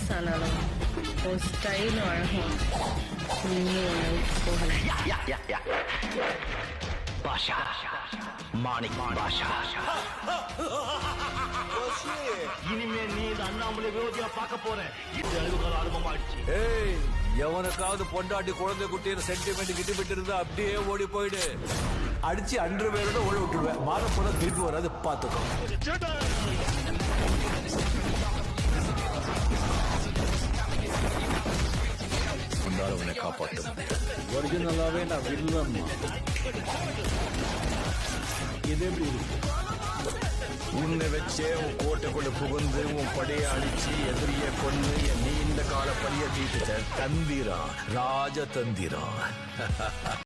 வயசானாலும் ஒரு ஸ்டைலும் அழகும் இன்னும் ஒன்று விட்டு போகல. பாஷா மாணிக் பாஷா. இனிமே நீ இந்த அண்ணாமலை விரோதியா பார்க்க போற. இந்த அளவுக்கு ஆர்வமாயிடுச்சு. ஏய், எவனுக்காவது பொண்டாட்டி குழந்தை குட்டின்னு சென்டிமெண்ட் கிட்ட விட்டு இருந்தா அப்படியே ஓடி போயிடு. அடிச்சு அன்று பேரோட ஓடி விட்டுருவேன். மாற போல திருப்பி வராது பார்த்துக்கோ. உன்னை காப்பாற்றும். ஒரிஜினலாவே நான் வில்லன். இது எப்படி இருக்கு? உன்னை வச்சே உன் கோட்டைக்குள்ள புகுந்து உன் படையை அழிச்சு எதிரிய கொண்டு என் நீண்ட கால பழிய தீர்த்த தந்திரா ராஜதந்திரா.